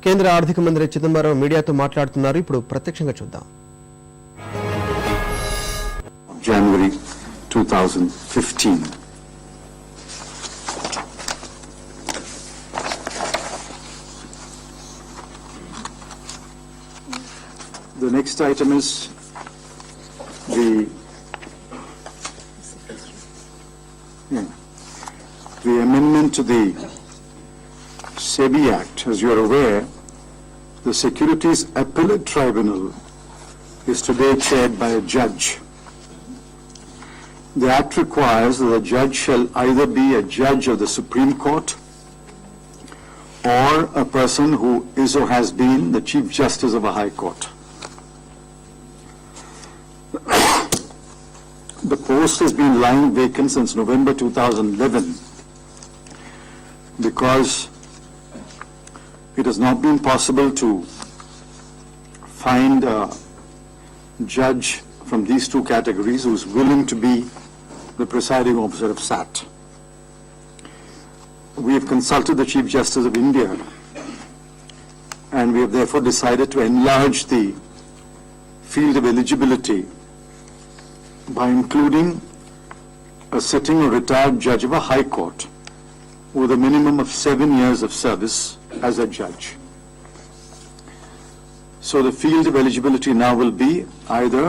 కేంద్ర ఆర్థిక మంత్రి చిదంబరం మీడియాతో మాట్లాడుతున్నారు. ఇప్పుడు ప్రత్యక్షంగా చూద్దాం. January 2015. The next item is the amendment to the SEBI Act. As you are aware, the Securities Appellate Tribunal is today chaired by a judge. The Act requires that the judge shall either be a judge of the Supreme Court or a person who is or has been the Chief Justice of a High Court. The post has been lying vacant since November 2011 because it has not been possible to find a judge from these two categories who is willing to be the presiding officer of SAT. We have consulted the Chief Justice of India and we have therefore decided to enlarge the field of eligibility by including a sitting or retired judge of a high court with a minimum of 7 years of service as a judge. So the field of eligibility now will be either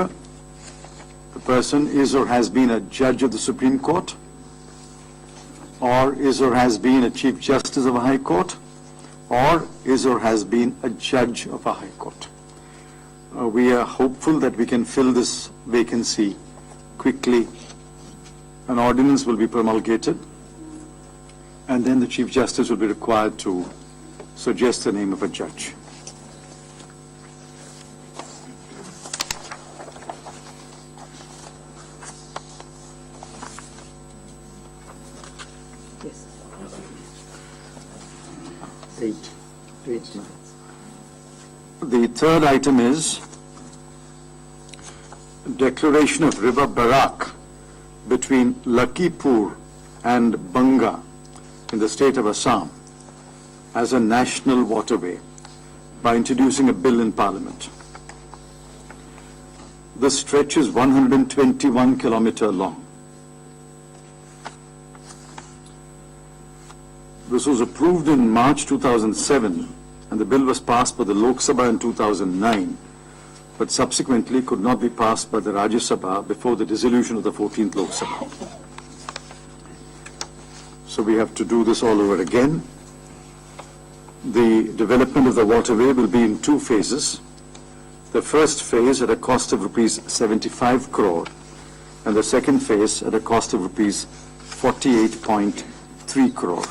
the person is or has been a judge of the Supreme Court, or is or has been a Chief Justice of a High Court, or is or has been a judge of a High Court. We are hopeful that we can fill this vacancy quickly. An ordinance will be promulgated, and then the Chief Justice will be required to suggest the name of a judge. The third item is declaration of River Barak between Lakipur and Banga in the state of Assam as a national waterway by introducing a bill in Parliament. The stretch is 121 kilometers long. This was approved in March 2007 and the bill was passed by the Lok Sabha in 2009, but subsequently could not be passed by the Rajya Sabha before the dissolution of the 14th Lok Sabha. So we have to do this all over again. The development of the waterway will be in two phases. The first phase at a cost of rupees 75 crore and the second phase at a cost of rupees 48.3 crore.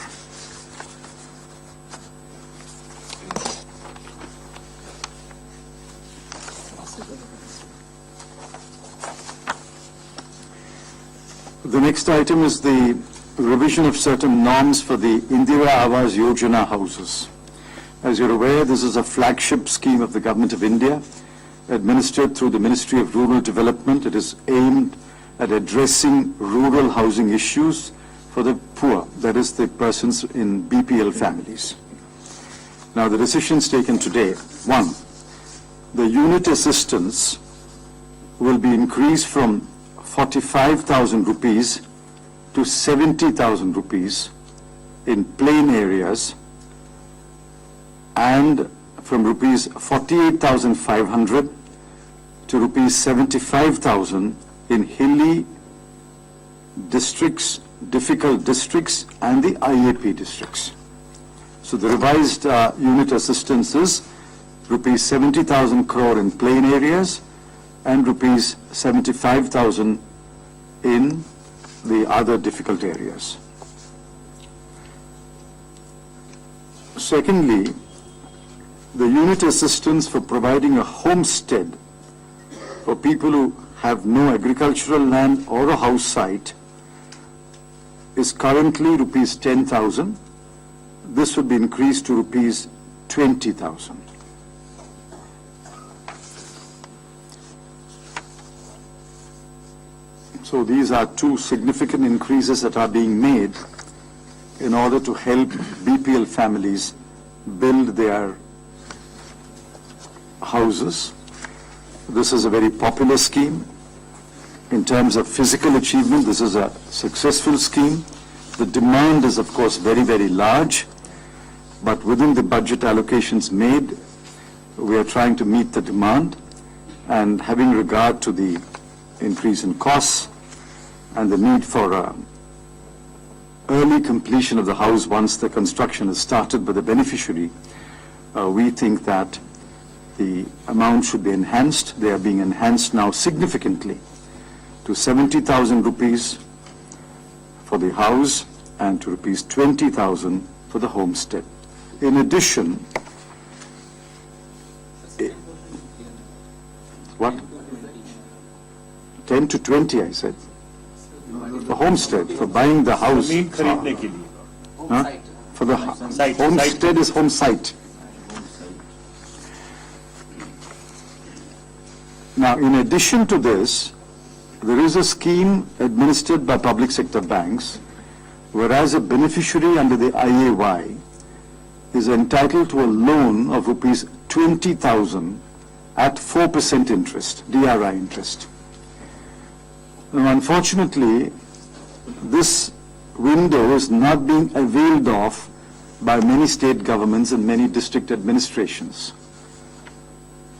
The next item is the revision of certain norms for the Indira Awas Yojana houses. As you're aware, this is a flagship scheme of the Government of India, administered through the Ministry of Rural Development. It is aimed at addressing rural housing issues for the poor, that is the persons in BPL families. Now the decisions taken today: 1, the unit assistance will be increased from 45,000 rupees to 70,000 rupees in plain areas and from rupees 48,500 to rupees 75,000 in hilly districts, difficult districts and the IAP districts. So the revised unit assistance is rupees 70,000 crore in plain areas and rupees 75,000 in the other difficult areas. Secondly, the unit assistance for providing a homestead for people who have no agricultural land or a house site is currently rupees 10,000. This would be increased to rupees 20,000. So these are two significant increases that are being made in order to help BPL families build their houses. This is a very popular scheme. In terms of physical achievement, this is a successful scheme. The demand is, of course, very, very large, but within the budget allocations made, we are trying to meet the demand, and having regard to the increase in costs and the need for early completion of the house once the construction is started by the beneficiary, we think that the amount should be enhanced. They are being enhanced now significantly to 70,000 rupees for the house and to rupees 20,000 for the homestead. In addition, what? 10 to 20, I said. For homestead, for buying the house. Huh? For the homestead is home site. Now, in addition to this, there is a scheme administered by public sector banks, whereas a beneficiary under the IAY is entitled to a loan of rupees 20,000 at 4% interest, DRI interest. Now, unfortunately, this window is not being availed of by many state governments and many district administrations.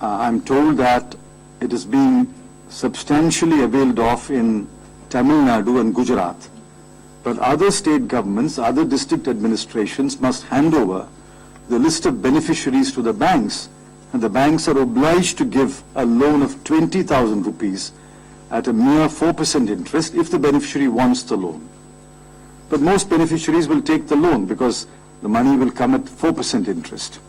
I'm told that it is being substantially availed of in Tamil Nadu and Gujarat. But other state governments, other district administrations must hand over the list of beneficiaries to the banks, and the banks are obliged to give a loan of 20,000 rupees at a mere 4% interest if the beneficiary wants the loan. But most beneficiaries will take the loan because the money will come at 4% interest.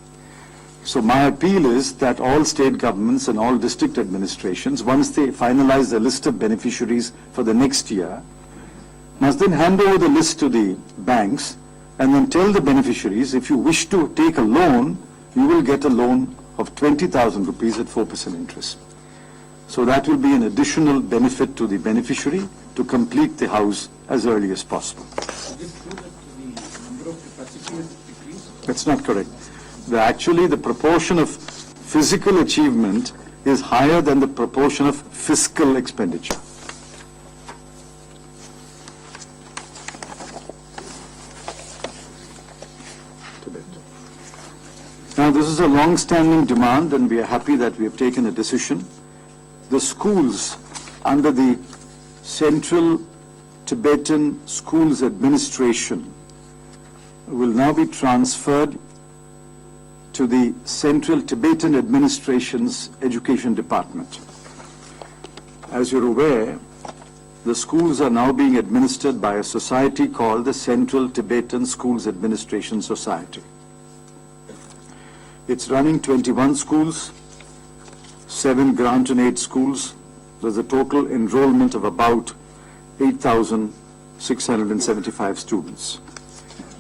So my appeal is that all state governments and all district administrations, once they finalize the list of beneficiaries for the next year, must then hand over the list to the banks and then tell the beneficiaries, if you wish to take a loan, you will get a loan of 20,000 rupees at 4% interest. So that will be an additional benefit to the beneficiary to complete the house as early as possible. Is it true that the number of capacity has decreased? That's not correct. Actually, the proportion of physical achievement is higher than the proportion of fiscal expenditure. Now, this is a long-standing demand, and we are happy that we have taken a decision. The schools under the Central Tibetan Schools Administration will now be transferred to the Central Tibetan Administration's Education Department. As you're aware, the schools are now being administered by a society called the Central Tibetan Schools Administration Society. It's running 21 schools, 7 grant and aid schools. There's a total enrollment of about 8,675 students.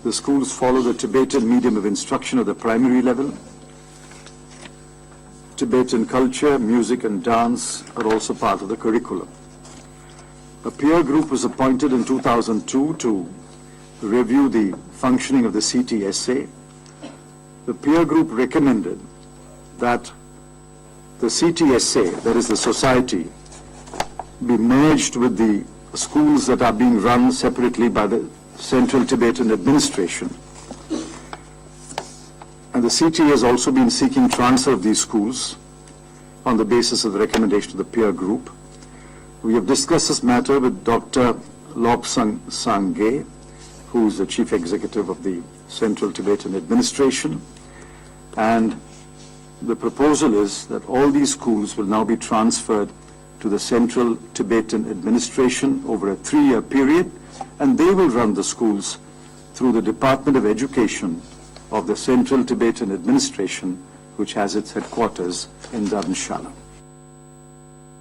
The schools follow the Tibetan medium of instruction at the primary level. Tibetan culture, music and dance are also part of the curriculum. A peer group was appointed in 2002 to review the functioning of the CTSA. The peer group recommended that the CTSA, that is the society, be merged with the schools that are being run separately by the Central Tibetan Administration. And the CT has also been seeking transfer of these schools on the basis of the recommendation of the peer group. We have discussed this matter with Dr. Lobsang Sangye, who is the Chief Executive of the Central Tibetan Administration, and the proposal is that all these schools will now be transferred to the Central Tibetan Administration over a 3-year period, and they will run the schools through the Department of Education of the Central Tibetan Administration, which has its headquarters in Dharamshala.